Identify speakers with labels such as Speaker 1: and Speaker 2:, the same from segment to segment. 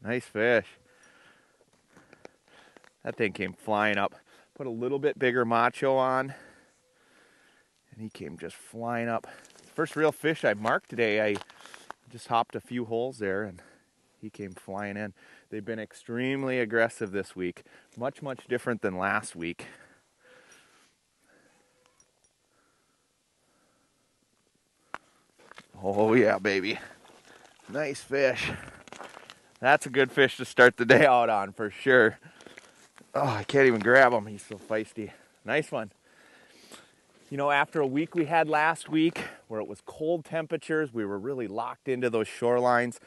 Speaker 1: Nice fish. That thing came flying up. Put a little bit bigger macho on, and he came just flying up. First real fish I marked today. I just hopped a few holes there, and he came flying in. They've been extremely aggressive this week. Much, much different than last week. Oh yeah, baby. Nice fish. That's a good fish to start the day out on for sure. Oh, I can't even grab him. He's so feisty. Nice one. You know, after a week we had last week where it was cold temperatures, we were really locked into those shorelines.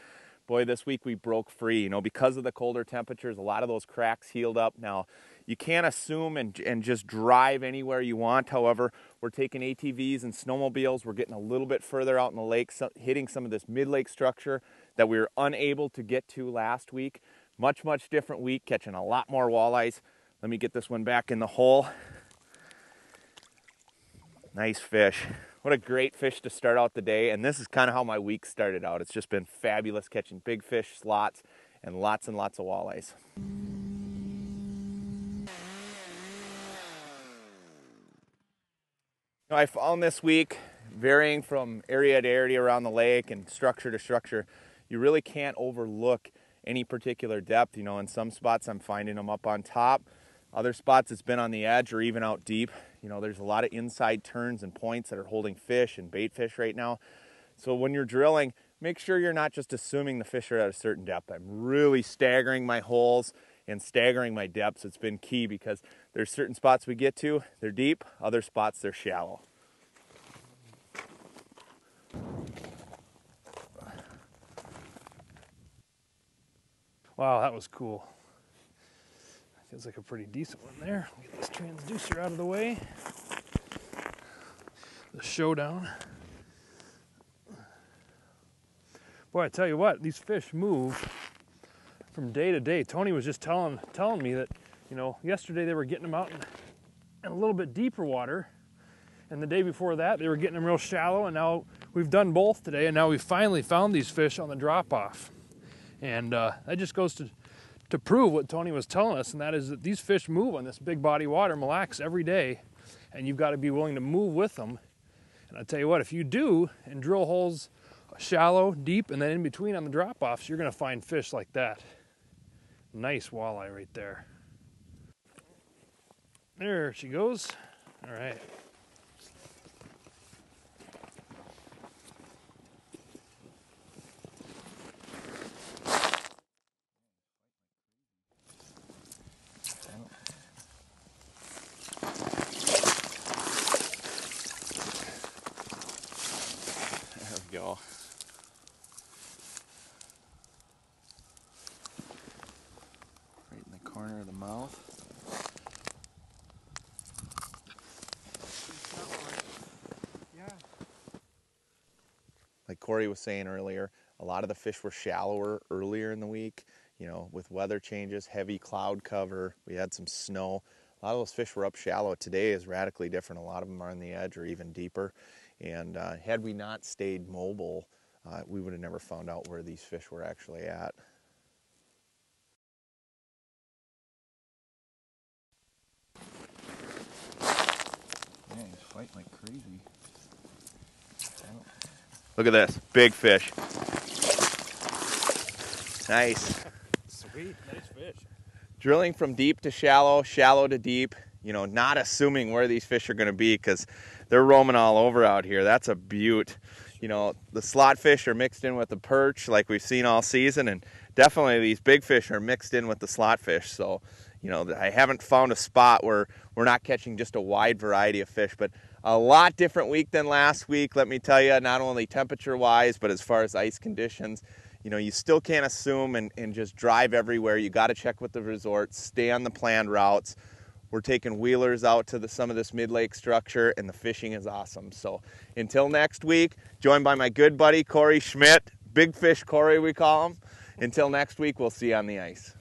Speaker 1: Boy, this week we broke free. You know, because of the colder temperatures, a lot of those cracks healed up. Now, you can't assume and just drive anywhere you want. However, we're taking ATVs and snowmobiles. We're getting a little bit further out in the lake, hitting some of this mid-lake structure that we were unable to get to last week. Much, much different week, catching a lot more walleyes. Let me get this one back in the hole. Nice fish. What a great fish to start out the day. And this is kind of how my week started out. It's just been fabulous catching big fish, slots, and lots of walleyes. I found this week, varying from area to area around the lake and structure to structure, you really can't overlook any particular depth. You know, in some spots I'm finding them up on top. Other spots it's been on the edge or even out deep. You know, there's a lot of inside turns and points that are holding fish and bait fish right now. So when you're drilling, make sure you're not just assuming the fish are at a certain depth. I'm really staggering my holes and staggering my depths. It's been key because there's certain spots we get to, they're deep, other spots they're shallow.
Speaker 2: Wow, that was cool. Feels like a pretty decent one there. Get this transducer out of the way. The showdown. Boy, I tell you what, these fish move from day to day. Tony was just telling me that, you know, yesterday they were getting them out in a little bit deeper water, and the day before that they were getting them real shallow, and now we've done both today, and now we finally found these fish on the drop-off. And that just goes to prove what Tony was telling us, and that is that these fish move on this big body water, Mille Lacs, every day, and you've got to be willing to move with them. And I'll tell you what, if you do and drill holes shallow, deep, and then in between on the drop-offs, you're going to find fish like that. Nice walleye right there. There she goes. All right.
Speaker 1: Go. Right in the corner of the mouth.
Speaker 3: Yeah.
Speaker 1: Like Cory was saying earlier, a lot of the fish were shallower earlier in the week. You know, with weather changes, heavy cloud cover, we had some snow. A lot of those fish were up shallow. Today is radically different. A lot of them are on the edge or even deeper. And had we not stayed mobile, we would have never found out where these fish were actually at.
Speaker 3: Yeah, he's fighting like crazy.
Speaker 1: Look at this, big fish. Nice.
Speaker 2: Sweet, nice fish.
Speaker 1: Drilling from deep to shallow, shallow to deep, you know, not assuming where these fish are going to be because they're roaming all over out here. That's a beaut. You know, the slot fish are mixed in with the perch like we've seen all season, and definitely these big fish are mixed in with the slot fish. So, you know, I haven't found a spot where we're not catching just a wide variety of fish, but a lot different week than last week, let me tell you, not only temperature-wise, but as far as ice conditions. You know, you still can't assume and just drive everywhere. You got to check with the resorts, stay on the planned routes. We're taking wheelers out to some of this mid-lake structure, and the fishing is awesome. So until next week, joined by my good buddy, Cory Schmidt, Big Fish Cory we call him. Until next week, we'll see you on the ice.